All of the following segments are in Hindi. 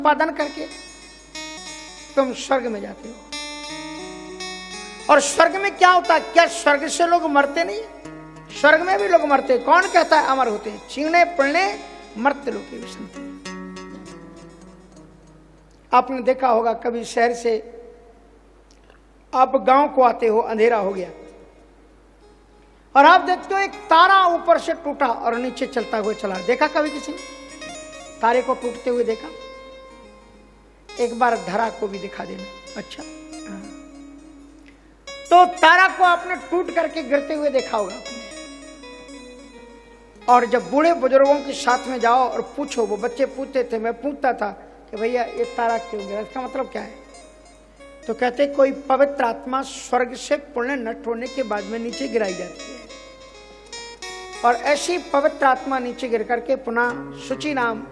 संपादन करके तुम स्वर्ग में जाते हो। और स्वर्ग में क्या होता है? क्या स्वर्ग से लोग मरते नहीं? स्वर्ग में भी लोग मरते। कौन कहता है अमर होते? छीने पड़ने मरते लोग विसंति। आपने देखा होगा कभी शहर से आप गांव को आते हो, अंधेरा हो गया और आप देखते हो एक तारा ऊपर से टूटा और नीचे चलता हुआ चला। देखा कभी किसी ने तारे को टूटते हुए? देखा? एक बार धरा को भी दिखा देना। अच्छा, तो तारा को आपने टूट करके गिरते हुए देखा होगा आपने। और जब बूढ़े बुजुर्गों के साथ में जाओ और पूछो, वो बच्चे पूछते थे, मैं पूछता था कि भैया ये तारा क्यों गिरा, इसका मतलब क्या है? तो कहते कोई पवित्र आत्मा स्वर्ग से पुण्य नष्ट होने के बाद में नीचे गिराई जाती है और ऐसी पवित्र आत्मा नीचे गिर करके पुनः शुचि नाम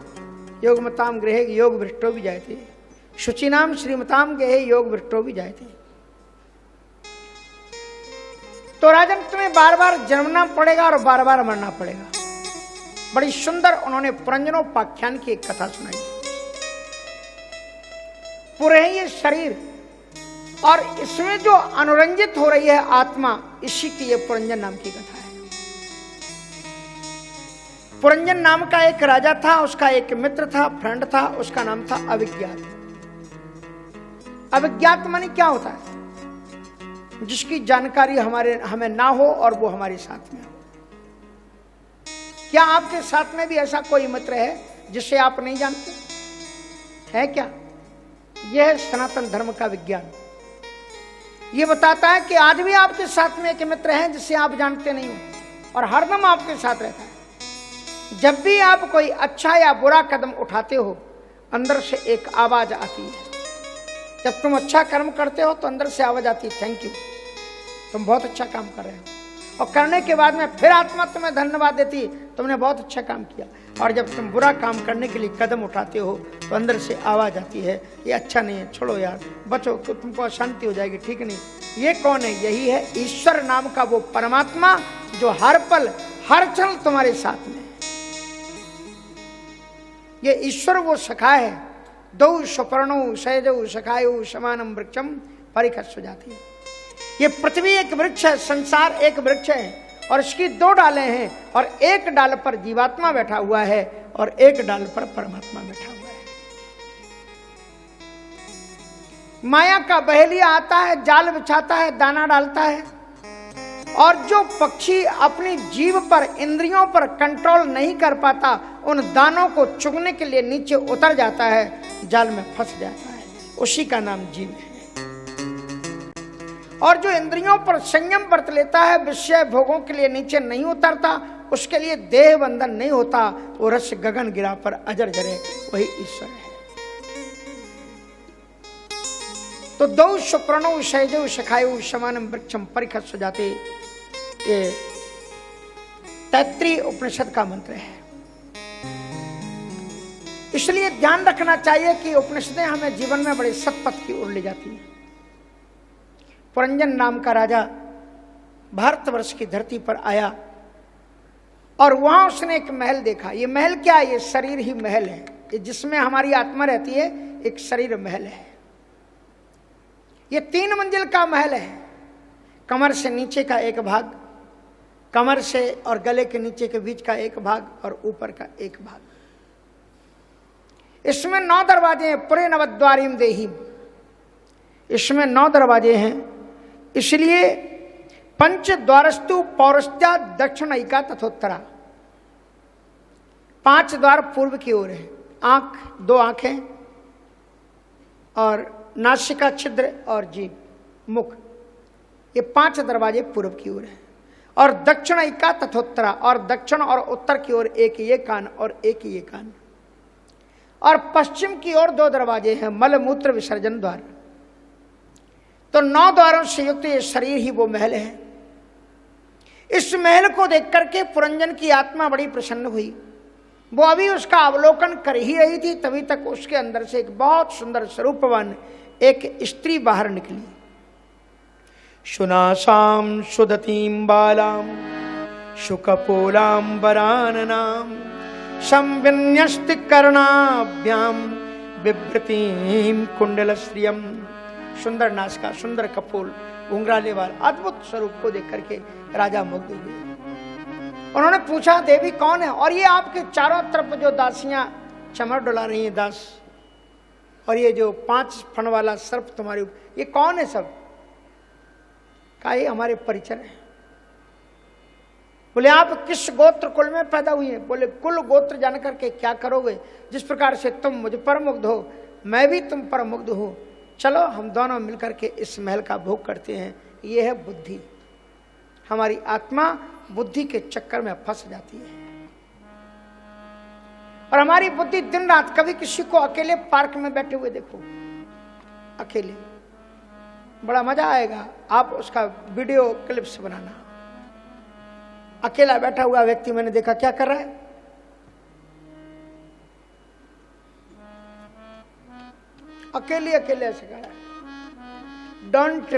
योगमताम गृहे योग भ्रष्टो भी जाए थे। शुचि नाम श्रीमताम गृहे योग भ्रष्टो भी जाए थे। तो राजन तुम्हें बार बार जन्मना पड़ेगा और बार बार मरना पड़ेगा। बड़ी सुंदर उन्होंने पुरंजनोपाख्यान की एक कथा सुनाई। पूरे ये शरीर और इसमें जो अनुरंजित हो रही है आत्मा, इसी की ये पुरंजन नाम की कथा है। पुरंजन नाम का एक राजा था, उसका एक मित्र था, फ्रेंड था, उसका नाम था अविज्ञात। अविज्ञात माने क्या होता है? जिसकी जानकारी हमें ना हो और वो हमारे साथ में हो। क्या आपके साथ में भी ऐसा कोई मित्र है जिसे आप नहीं जानते? है क्या? यह है सनातन धर्म का विज्ञान। यह बताता है कि आज भी आपके साथ में एक मित्र है जिसे आप जानते नहीं हो और हरदम आपके साथ रहता है। जब भी आप कोई अच्छा या बुरा कदम उठाते हो, अंदर से एक आवाज आती है। जब तुम अच्छा कर्म करते हो तो अंदर से आवाज आती है, थैंक यू, तुम बहुत अच्छा काम कर रहे हो। और करने के बाद में फिर आत्मा तुम्हें धन्यवाद देती, तुमने बहुत अच्छा काम किया। और जब तुम बुरा काम करने के लिए कदम उठाते हो तो अंदर से आवाज आती है, ये अच्छा नहीं है, छोड़ो यार, बचो, तुमको अशांति हो जाएगी, ठीक नहीं। ये कौन है? यही है ईश्वर नाम का वो परमात्मा जो हर पल हर क्षण तुम्हारे साथ में है। ये ईश्वर वो सखा है। दौ सुपर्णो सैजौ सखायु समानम वृक्षम परिखस्व जाती है। ये पृथ्वी एक वृक्ष है, संसार एक वृक्ष है और इसकी दो डालें हैं और एक डाल पर जीवात्मा बैठा हुआ है और एक डाल पर परमात्मा बैठा हुआ है। माया का बहेलिया आता है, जाल बिछाता है, दाना डालता है और जो पक्षी अपनी जीभ पर, इंद्रियों पर कंट्रोल नहीं कर पाता, उन दानों को चुगने के लिए नीचे उतर जाता है, जाल में फंस जाता है, उसी का नाम जीव है। और जो इंद्रियों पर संयम बरत लेता है, विषय भोगों के लिए नीचे नहीं उतरता, उसके लिए देह बंधन नहीं होता, वो रस गगन गिरा पर अजर जरे, वही ईश्वर है। तो दौ सुप्रणो शैजौ सखायु समानम वृक्षम परिखस्व जाते, ये तैत्रीय उपनिषद का मंत्र है। इसलिए ध्यान रखना चाहिए कि उपनिषदें हमें जीवन में बड़े सत्पथ की ओर ले जाती हैं। पुरंजन नाम का राजा भारतवर्ष की धरती पर आया और वहां उसने एक महल देखा। ये महल क्या है? ये शरीर ही महल है। ये जिसमें हमारी आत्मा रहती है, एक शरीर महल है। ये 3 मंजिल का महल है। कमर से नीचे का एक भाग, कमर से और गले के नीचे के बीच का एक भाग और ऊपर का एक भाग। इसमें 9 दरवाजे हैं। पुरे नवद्वारीम देहीम, इसमें 9 दरवाजे हैं। इसलिए पंच द्वारस्तु पौरस्त्या दक्षिणैका तथोत्तरा, 5 द्वार पूर्व की ओर है। आंख, 2 आंखें और नासिका छिद्र और जीभ, मुख, ये 5 दरवाजे पूर्व की ओर है। और दक्षिणैका तथोत्तरा, और दक्षिण और उत्तर की ओर एक ये कान और एक ये कान। और पश्चिम की ओर 2 दरवाजे हैं, मल मूत्र विसर्जन द्वार। तो 9 द्वारों से युक्त ये शरीर ही वो महल है। इस महल को देख करके पुरंजन की आत्मा बड़ी प्रसन्न हुई। वो अभी उसका अवलोकन कर ही रही थी, तभी तक उसके अंदर से एक बहुत सुंदर स्वरूपवान एक स्त्री बाहर निकली। शुनासाम सुदतीम बालाम शुकपोलाम वराननाम संविन्यस्त कर्णाभ्याम बिभ्रतीम कुंडल श्रियम, सुंदर नासिका, सुंदर कपोल, घुंघराले वाल, अद्भुत स्वरूप को देख करके राजा मुग्ध हुए। उन्होंने पूछा देवी कौन है? और ये आपके चारों तरफ जो दासियां चमर डुला रही हैं दास, और ये जो 5 फण वाला सर्प तुम्हारे ऊपर, ये कौन है सब? कहा ये हमारे परिचर है। बोले आप किस गोत्र कुल में पैदा हुई हैं? बोले कुल गोत्र जान करके क्या करोगे? जिस प्रकार से तुम मुझ पर मुग्ध हो, मैं भी तुम पर मुग्ध हूं। चलो हम दोनों मिलकर के इस महल का भोग करते हैं। ये है बुद्धि। हमारी आत्मा बुद्धि के चक्कर में फंस जाती है, और हमारी बुद्धि दिन रात, कभी किसी को अकेले पार्क में बैठे हुए देखो, अकेले, बड़ा मजा आएगा। आप उसका वीडियो क्लिप्स बनाना। अकेला बैठा हुआ व्यक्ति मैंने देखा क्या कर रहा है, अकेले अकेले ऐसे कर रहा है। Don't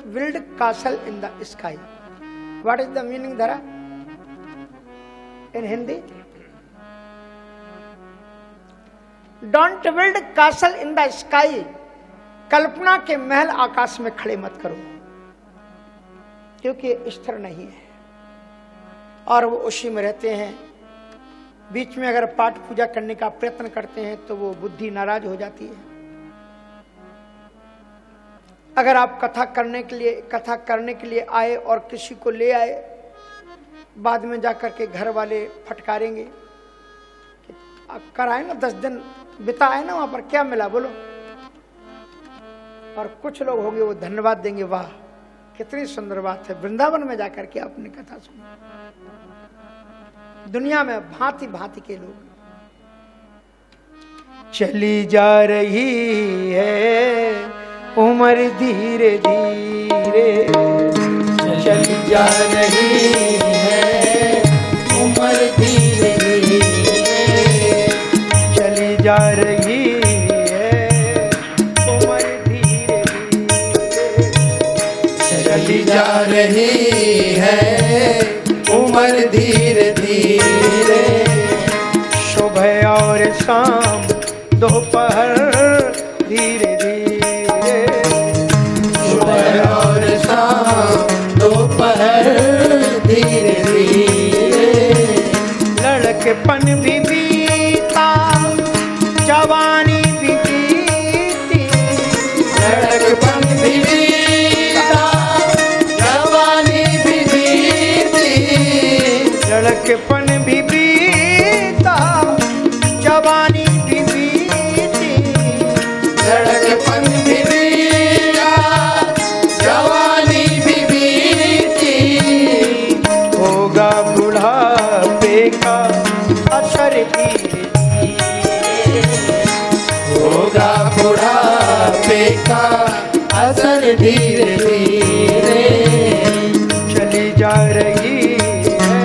build castle in the sky. What is the meaning धरा in Hindi? Don't build castle in the sky. कल्पना के महल आकाश में खड़े मत करो, क्योंकि स्थिर नहीं है और वो उसी में रहते हैं। बीच में अगर पाठ पूजा करने का प्रयत्न करते हैं तो वो बुद्धि नाराज हो जाती है। अगर आप कथा करने के लिए आए और किसी को ले आए, बाद में जाकर के घर वाले फटकारेंगे, कराए ना 10 दिन बिताए ना वहां पर, क्या मिला बोलो? और कुछ लोग होंगे वो धन्यवाद देंगे, वाह कितनी सुंदर बात है, वृंदावन में जाकर के आपने कथा सुनी। दुनिया में भांति भांति के लोग। चली जा रही है उम्र धीरे धीरे, चली जा रही है उम्र धीरे धीरे, चली जा रही है उम्र धीरे धीरे, चली जा रही है उम्र धीरे धीरे। सुबह और शाम दोपहर धीरे धीरे, सुबह और शाम दोपहर धीरे धीरे। लड़केपन भी बीता जवानी भी बीती, लड़कपन भी बीता जवानी भी बीती, लड़केपन भी बीता जवानी भी बीती, लड़कपन भी बीता जवानी भी बीती। होगा बुढ़ापे का असर धीरे धीरे, होगा बुढ़ापे का असर धीरे धीरे। चली जा रही है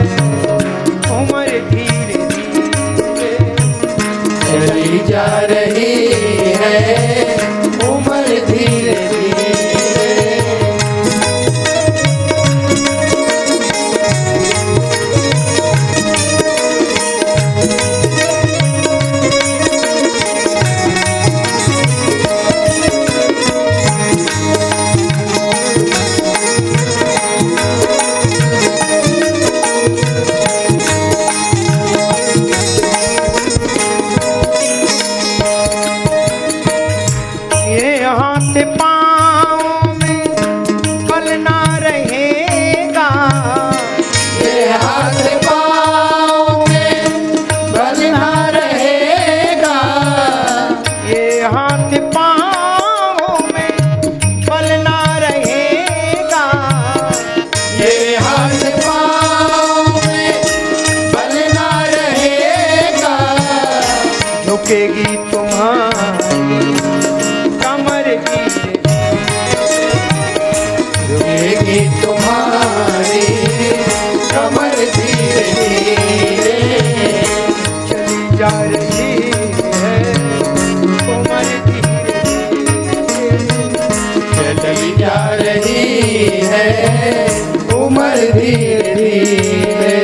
उम्र धीरे धीरे, चली जा रही है उम्र धीरे धीरे। ये हाथ पाँव में बल ना रहेगा, ये हाथ पाँव में बल ना रहेगा, ये हाथ पाँव में बल ना रहेगा, ये हाथ पाँव में बल ना रहेगा। झुकेगी तुम्हारी कमर धीरे, झुकेगी तुम्हारी कमर धीरे धीरे। चली जा रही है उम्र धीरे धीरे, चली जा रही है उम्र धीरे धीरे।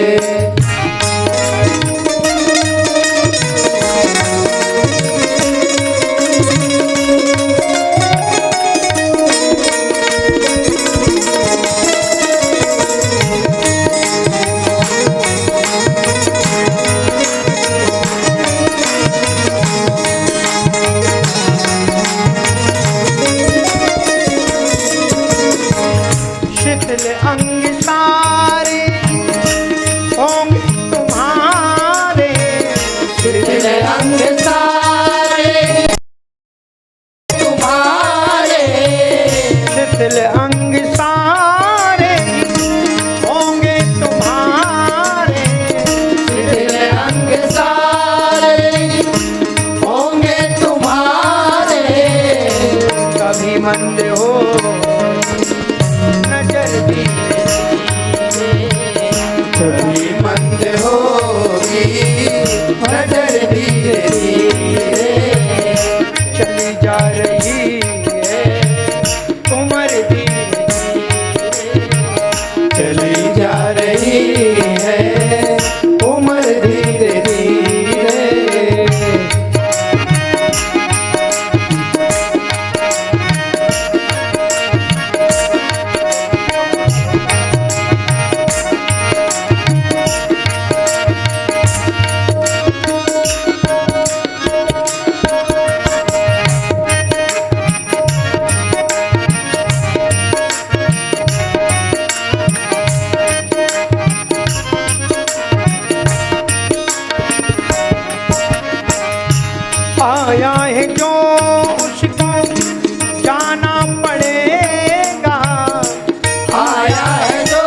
मंद हो नजर कभी मंद होगी नजर धीरे धीरे चली जा रही है उम्र धीरे चली जा रही है उम्र धीरे धीरे आया है जो उसको जाना पड़ेगा आया है जो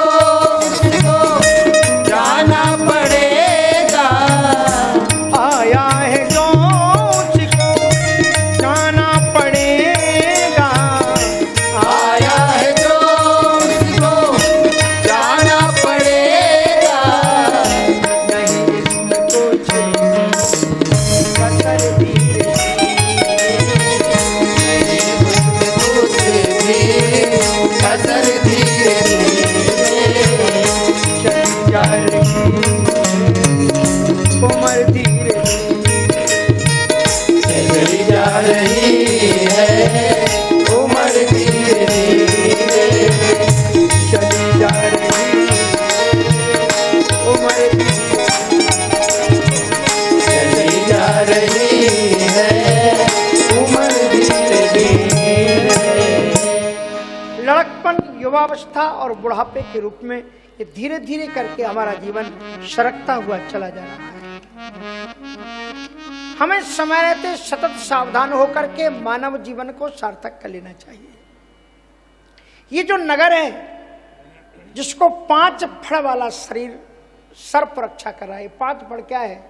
उसको जाना पड़ेगा आया है जो उसको जाना पड़ेगा आया है जो उसको जाना पड़ेगा नहीं इसमें कुछ कसर भी कसर धीरे चली जा रही उम्र धीरे चली जा रही है उम्र धीरे धीरे चली जा रही उम्र चली जा रही है उम्र धीरे धीरे लड़कपन युवावस्था और बुढ़ापे के रूप में ये धीरे धीरे करके हमारा जीवन सरकता हुआ चला जा रहा है। हमें समय रहते सतत सावधान होकर के मानव जीवन को सार्थक कर लेना चाहिए। ये जो नगर है जिसको 5 फड़ वाला शरीर सर्प रक्षा कर रहा है, 5 फड़ क्या है?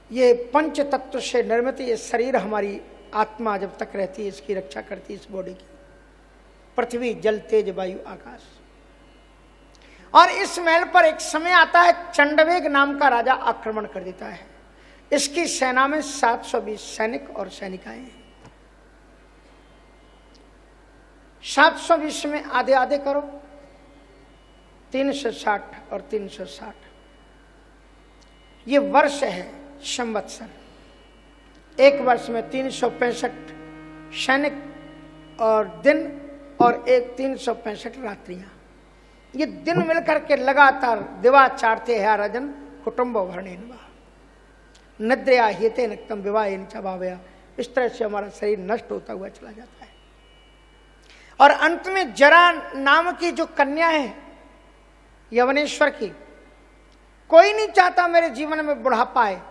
ये पंच तत्व से निर्मित ये शरीर हमारी आत्मा जब तक रहती है इसकी रक्षा करती है, इस बॉडी की। पृथ्वी, जल, तेज, वायु, आकाश। और इस महल पर एक समय आता है चंडवेग नाम का राजा आक्रमण कर देता है। इसकी सेना में 720 सैनिक और सैनिकाएं हैं। 720 में आधे आधे करो, 360 और 360 ये वर्ष है, संवत्सर। एक वर्ष में 365 सैनिक और दिन और एक 365 रात्रियां। ये दिन मिलकर के लगातार दिवा चारते हैं राजन कुटुंब भरणेन निद्रया हेते नक्तम विवाहेन च भावया। इस तरह से हमारा शरीर नष्ट होता हुआ चला जाता है। और अंत में जरा नाम की जो कन्या है यवनेश्वर की, कोई नहीं चाहता मेरे जीवन में बुढ़ापा आए।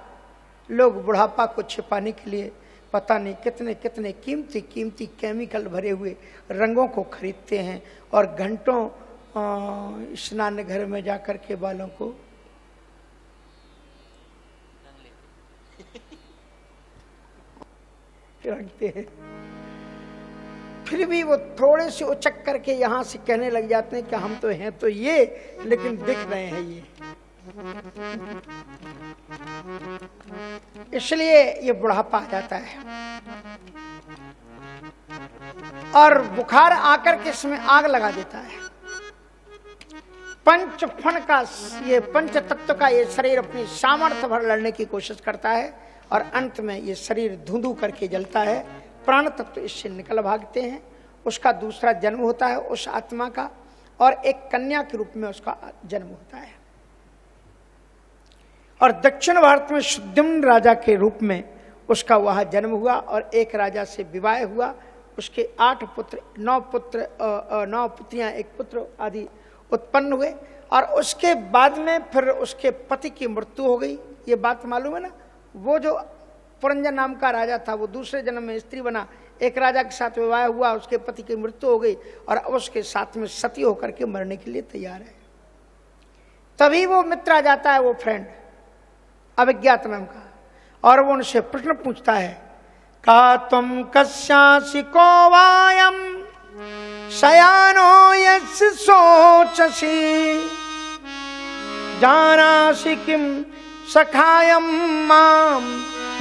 लोग बुढ़ापा को छिपाने के लिए पता नहीं कितने कितने कीमती कीमती केमिकल भरे हुए रंगों को खरीदते हैं और घंटों स्नान घर में जाकर के बालों को रखते हैं। फिर भी वो थोड़े से उचक करके यहां से कहने लग जाते हैं कि हम तो हैं तो ये, लेकिन दिख रहे हैं ये। इसलिए ये बुढ़ापा आ जाता है। और बुखार आकर के इसमें आग लगा देता है। पंच फण का ये पंच तत्व का ये शरीर अपनी सामर्थ्य भर लड़ने की कोशिश करता है और अंत में ये शरीर धुंधु करके जलता है। प्राण तत्व इससे निकल भागते हैं। उसका दूसरा जन्म होता है उस आत्मा का, और एक कन्या के रूप में उसका जन्म होता है। और दक्षिण भारत में शुद्धिम्न राजा के रूप में उसका वहां जन्म हुआ और एक राजा से विवाह हुआ। उसके 8 पुत्र, 9 पुत्रियां, 1 पुत्र आदि उत्पन्न हुए। और उसके बाद में फिर उसके पति की मृत्यु हो गई। ये बात मालूम है ना? वो जो पुरंजन नाम का राजा था वो दूसरे जन्म में स्त्री बना, एक राजा के साथ विवाह हुआ, उसके पति की मृत्यु हो गई और अब उसके साथ में सती होकर के मरने के लिए तैयार है। तभी वो मित्र आ जाता है, वो फ्रेंड अभिज्ञात नाम का, और वो उनसे प्रश्न पूछता है का तुम कस्यासि को वायम शयानो यस्य शोचसि जानासि किम सखायम माम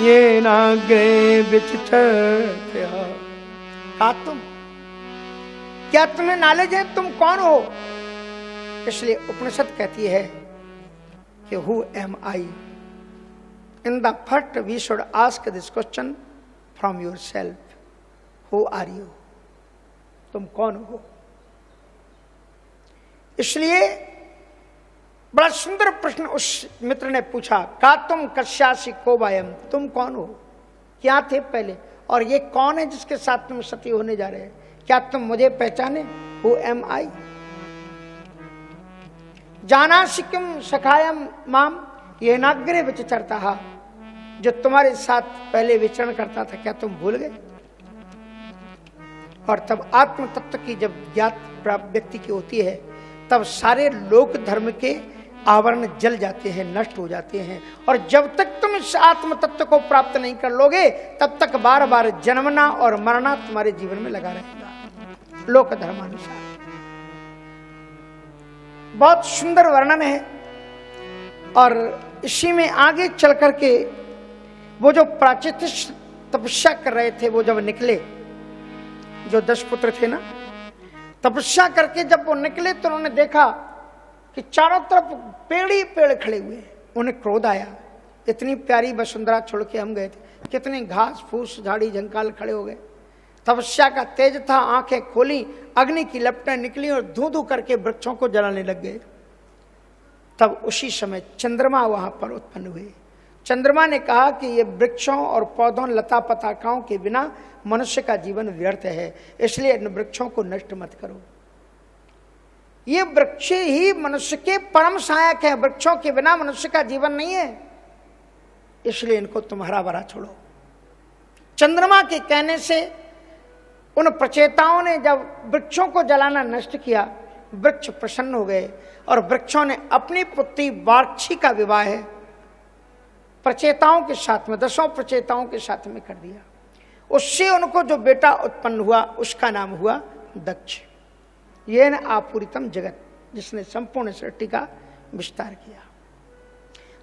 ये नाग्रे विचित्रतया। का तुम, क्या तुम्हें नॉलेज है तुम कौन हो? इसलिए उपनिषद कहती है कि who am I. In the first we should ask this question from yourself, who are you, तुम कौन हो? इसलिए बड़ा सुंदर प्रश्न उस मित्र ने पूछा, का तुम कस्यासि को वायम, तुम कौन हो, क्या थे पहले, और ये कौन है जिसके साथ तुम सती होने जा रहे हैं? क्या तुम मुझे पहचाने? हु एम आई। जानासि किम सखायम माम ये नाग्रे विचरता, जो तुम्हारे साथ पहले विचरण करता था क्या तुम भूल गए? और तब आत्म तत्व की जब ज्ञात प्राप्त व्यक्ति की होती है तब सारे लोक धर्म के आवरण जल जाते हैं, नष्ट हो जाते हैं। और जब तक तुम इस आत्म तत्व को प्राप्त नहीं कर लोगे तब तक बार बार जन्मना और मरना तुम्हारे जीवन में लगा रहेगा, लोक धर्मानुसार। बहुत सुंदर वर्णन है। और इसी में आगे चल करके वो जो प्राचित तपस्या कर रहे थे, वो जब निकले, जो 10 पुत्र थे ना, तपस्या करके जब वो निकले तो उन्होंने देखा कि चारों तरफ पेड़ ही पेड़ खड़े हुए। उन्हें क्रोध आया, इतनी प्यारी वसुंधरा छोड़ के हम गए थे, कितने घास फूस झाड़ी झंकाल खड़े हो गए। तपस्या का तेज था, आंखें खोली, अग्नि की लपटें निकली और धू धू करके वृक्षों को जलाने लग गए। तब उसी समय चंद्रमा वहां पर उत्पन्न हुए। चंद्रमा ने कहा कि ये वृक्षों और पौधों लता पताकाओं के बिना मनुष्य का जीवन व्यर्थ है, इसलिए इन वृक्षों को नष्ट मत करो। ये वृक्ष ही मनुष्य के परम सहायक है, वृक्षों के बिना मनुष्य का जीवन नहीं है, इसलिए इनको तुम हरा भरा छोड़ो। चंद्रमा के कहने से उन प्रचेताओं ने जब वृक्षों को जलाना नष्ट किया, वृक्ष प्रसन्न हो गए और वृक्षों ने अपनी पुत्री वार्क्षी का विवाह है प्रचेताओं के साथ में, 10 प्रचेताओं के साथ में कर दिया। उससे उनको जो बेटा उत्पन्न हुआ उसका नाम हुआ दक्ष। ये न आपूरितम जगत, जिसने संपूर्ण सृष्टि का विस्तार किया।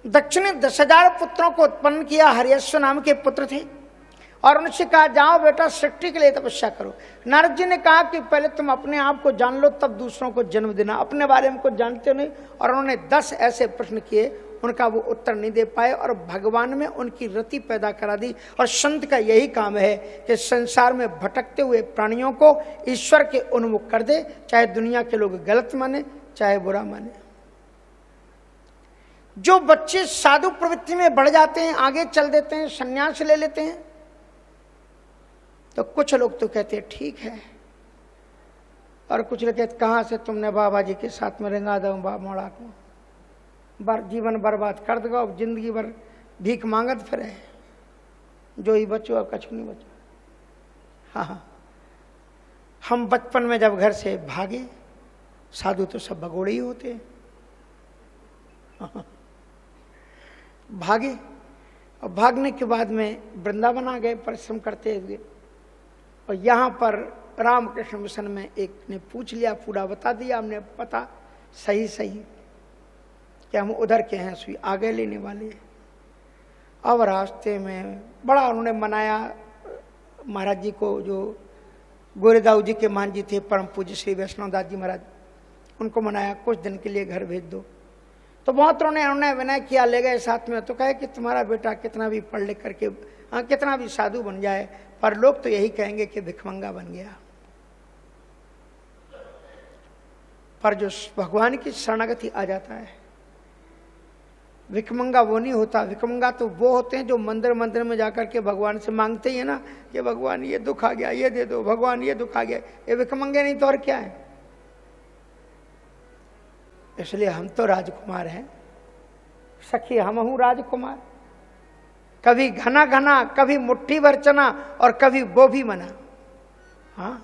दक्ष ने 10,000 पुत्रों को उत्पन्न किया, हर्यश्व नाम के पुत्र थे। और उनसे कहा जाओ बेटा सृष्टि के लिए तपस्या करो। नारद जी ने कहा कि पहले तुम अपने आप को जान लो तब दूसरों को जन्म देना, अपने बारे में कुछ जानते नहीं। और उन्होंने 10 ऐसे प्रश्न किए, उनका वो उत्तर नहीं दे पाए और भगवान में उनकी रति पैदा करा दी। और संत का यही काम है कि संसार में भटकते हुए प्राणियों को ईश्वर के उन्मुख कर दे, चाहे दुनिया के लोग गलत माने चाहे बुरा माने। जो बच्चे साधु प्रवृत्ति में बढ़ जाते हैं, आगे चल देते हैं, संन्यास ले लेते हैं, तो कुछ लोग तो कहते हैं ठीक है, और कुछ लोग कहते कहाँ से तुमने बाबा जी के साथ में रेंगा दो मोड़ा को, जीवन बर्बाद कर देगा, अब जिंदगी भर भीख मांगत फिरे, जो ही बचो अब कछु नहीं बचो। हाँ, हम बचपन में जब घर से भागे, साधु तो सब भगोड़े ही होते हैं। हाँ, भागे और भागने के बाद में वृंदावन आ गए परिश्रम करते हुए। और यहाँ पर रामकृष्ण मिशन में एक ने पूछ लिया, पूरा बता दिया हमने, पता सही कि हम उधर के हैं, सुई आगे लेने वाले। अब रास्ते में बड़ा उन्होंने मनाया महाराज जी को, जो गोरेदाऊ जी के मान जी थे, परम पूज्य श्री वैष्णव दास जी महाराज, उनको मनाया कुछ दिन के लिए घर भेज दो। तो बहुत उन्होंने विनय किया, ले गए साथ में। तो कहे कि तुम्हारा बेटा कितना भी पढ़ लिख करके कितना भी साधु बन जाए, पर लोग तो यही कहेंगे कि भिखमंगा बन गया। पर जो भगवान की शरणागति आ जाता है, भिखमंगा वो नहीं होता। भिखमंगा तो वो होते हैं जो मंदिर में जाकर के भगवान से मांगते ही है ना कि भगवान ये दुख आ गया, ये दे दो, भगवान ये दुख आ गया। ये भिखमंगे नहीं तो और क्या है। इसलिए हम तो राजकुमार हैं, सखी हम हूं राजकुमार। कभी घना घना, कभी मुट्ठी भर चना और कभी वो भी मना। हाँ,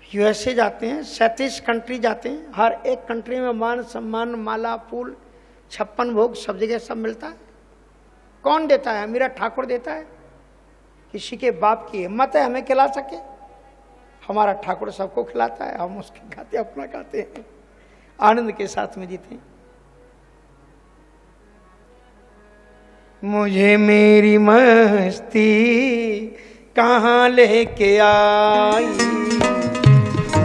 यूएसए जाते हैं, 37 कंट्री जाते हैं, हर एक कंट्री में मान सम्मान, माला, फूल, 56 भोग, सब जगह सब मिलता है। कौन देता है? मेरा ठाकुर देता है। किसी के बाप की हिम्मत है हमें खिला सके? हमारा ठाकुर सबको खिलाता है, हम उसके खाते अपना खाते हैं, आनंद के साथ में जीते हैं। मुझे मेरी मस्ती कहाँ लेके आई,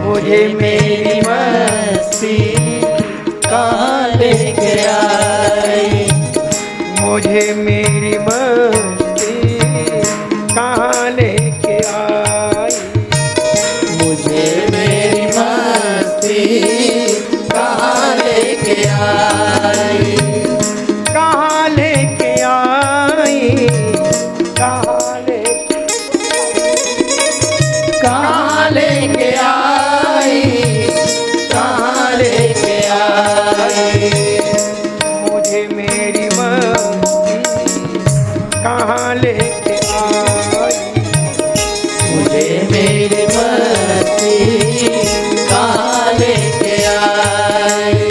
मुझे मेरी मस्ती कहाँ लेके आई, मुझे मेरी मस्ती कहाँ लेके आई, मुझे मेरी मस्ती कहाँ लेके आई, कहाँ लेके आई, कहाँ लेके कहाँ लेके आई, कहाँ लेके आई, मुझे मेरी मस्ती कहाँ लेके आई, मुझे मेरी मस्ती कहाँ लेके आई।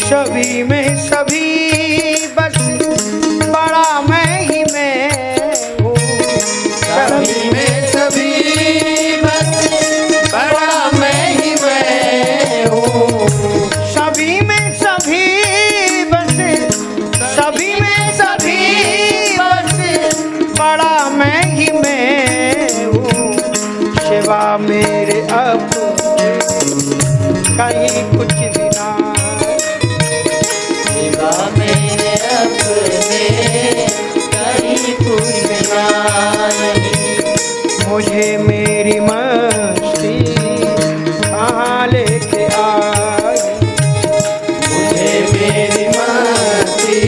सभी में सभी बस बड़ा मैं ही मैं हूँ, सभी में सभी बस बड़ा मैं ही मैं हूँ, सभी में सभी बस, सभी में सभी बस बड़ा मैं ही मैं हूँ, शिवा मेरे अब कहीं कुछ भी ना, शिवा मेरे अपने कहीं कुछ नहीं, मुझे मेरी मस्ती कहाँ लेके आई, मुझे मेरी मस्ती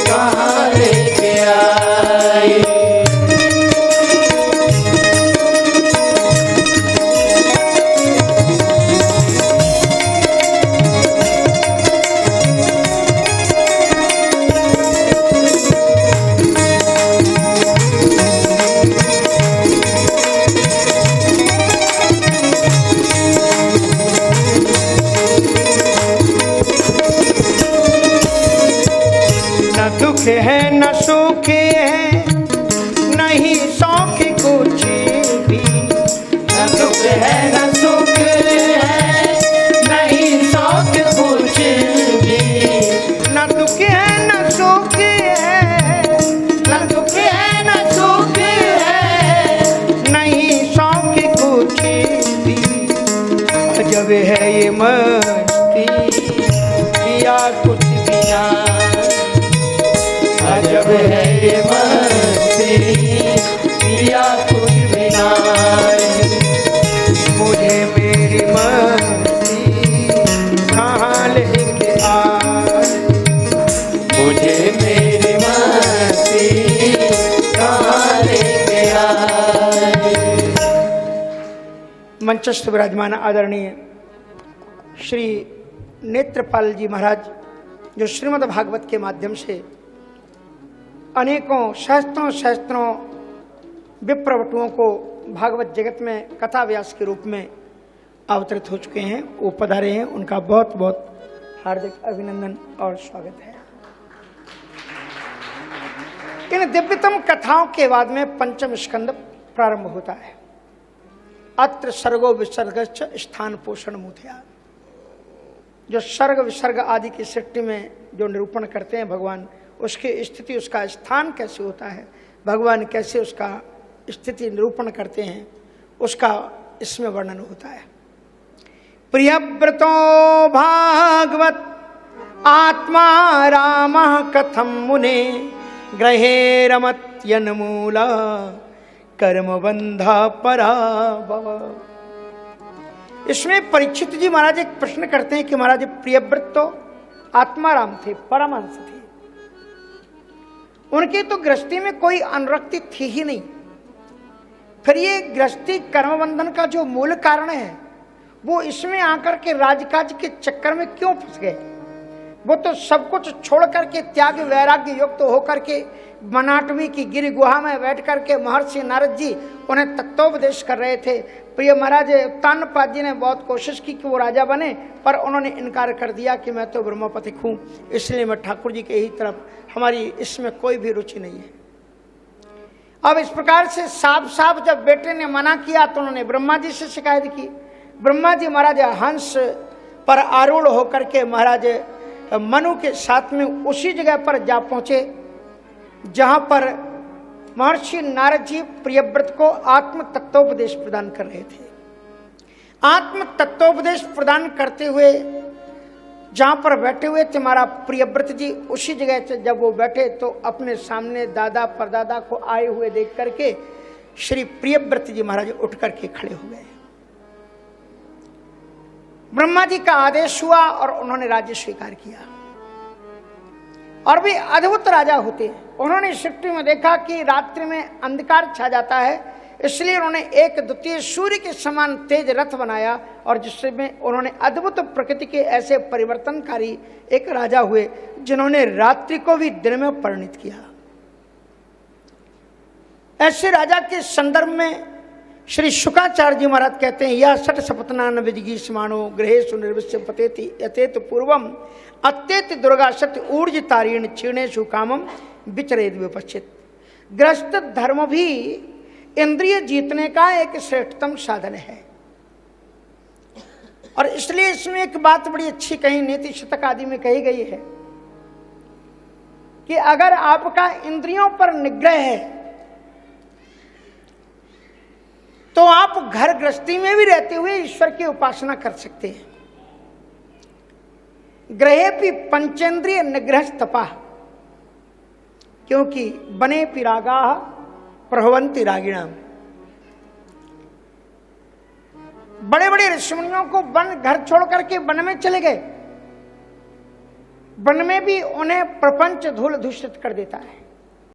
कहाँ लेके आई, न दुख है न सुख है, नहीं शौक कुछ भी, न दुख है न सुख है, नहीं शौक कुछ भी, न दुख है न सुख है, न दुख है न सुख है, नहीं शौक कुछ भी, अजब है ये मस्ती किया कुछ भी ना, अजब है ये मस्ती किया कुछ भी ना, मुझे मेरी मस्ती कहाँ लेके आई, मुझे मेरी मस्ती कहाँ लेके आई। मंचस्थ विराजमान आदरणीय श्री नेत्रपाल जी महाराज, जो श्रीमद् भागवत के माध्यम से अनेकों सहस्त्रों सहस्त्रों विप्रवटुओं को भागवत जगत में कथा व्यास के रूप में अवतरित हो चुके हैं, वो पधारे हैं, उनका बहुत बहुत हार्दिक अभिनंदन और स्वागत है। इन दिव्यतम कथाओं के बाद में पंचम स्कंद प्रारंभ होता है। अत्र सर्गो विसर्गश्च स्थान पोषण मुथया, जो सर्ग विसर्ग आदि की सृष्टि में जो निरूपण करते हैं भगवान, उसकी स्थिति, उसका स्थान कैसे होता है, भगवान कैसे उसका स्थिति निरूपण करते हैं, उसका इसमें वर्णन होता है। प्रियव्रतो भागवत आत्मा रामः कथम मुने ग्रहे रमत्यन्मूला कर्मबंधा पराभव। इसमें परीक्षित जी महाराज एक प्रश्न करते हैं कि महाराज प्रियव्रत तो आत्माराम थे, परमहंस थे, उनकी तो गृहस्थी में कोई अनुरक्ति थी ही नहीं, फिर ये गृहस्थी कर्मबंधन का जो मूल कारण है वो इसमें आकर के राजकाज के चक्कर में क्यों फंस गए? वो तो सब कुछ छोड़ करके त्याग वैराग्य युक्त होकर के मनाटवी की गिरि गुहा में बैठ करके महर्षि नारद जी उन्हें तत्वोपदेश कर रहे थे। प्रिय महाराज उत्तानपाद जी ने बहुत कोशिश की कि वो राजा बने, पर उन्होंने इनकार कर दिया कि मैं तो ब्रह्मपति हूँ, इसलिए मैं ठाकुर जी के ही तरफ, हमारी इसमें कोई भी रुचि नहीं है। अब इस प्रकार से साफ साफ जब बेटे ने मना किया तो उन्होंने ब्रह्मा जी से शिकायत की। ब्रह्मा जी महाराज हंस पर आरूढ़ होकर के महाराज मनु के साथ में उसी जगह पर जा पहुंचे जहां पर महर्षि नारद जी प्रियव्रत को आत्म तत्वोपदेश प्रदान कर रहे थे। आत्म तत्वोपदेश प्रदान करते हुए जहां पर बैठे हुए थे महाराज प्रियव्रत जी, उसी जगह से जब वो बैठे तो अपने सामने दादा परदादा को आए हुए देख करके श्री प्रियव्रत जी महाराज उठ करके खड़े हो गए। ब्रह्मा जी का आदेश हुआ और उन्होंने राज्य स्वीकार किया, और भी अद्भुत राजा होते हैं। उन्होंने सृष्टि में देखा कि रात्रि में अंधकार छा जाता है, इसलिए उन्होंने एक द्वितीय सूर्य के समान तेज रथ बनाया, और जिसमें उन्होंने अद्भुत प्रकृति के ऐसे परिवर्तनकारी एक राजा हुए जिन्होंने रात्रि को भी दिन में परिणित किया। ऐसे राजा के संदर्भ में श्री शुकाचार्य जी महाराज कहते हैं, यह सठ सपत्नान विजगी समानो गृहेषु निर्विश्य पतेति यथेत पूर्वम अत्येत दुर्गा सत्य ऊर्ज तारीण क्षीणेषु कामम विचरेद विपश्चित। गृहस्थ धर्म भी इंद्रिय जीतने का एक श्रेष्ठतम साधन है, और इसलिए इसमें एक बात बड़ी अच्छी कही नीति शतक आदि में कही गई है कि अगर आपका इंद्रियों पर निग्रह है तो आप घर गृहस्थी में भी रहते हुए ईश्वर की उपासना कर सकते हैं। ग्रहेपि पंचेंद्रिय निग्रह तपा, क्योंकि बने पिरागा प्रभवंती रागिणाम। बड़े बड़े ऋषिमुनियों को वन घर छोड़ करके वन में चले गए, वन में भी उन्हें प्रपंच धूल दूषित कर देता है।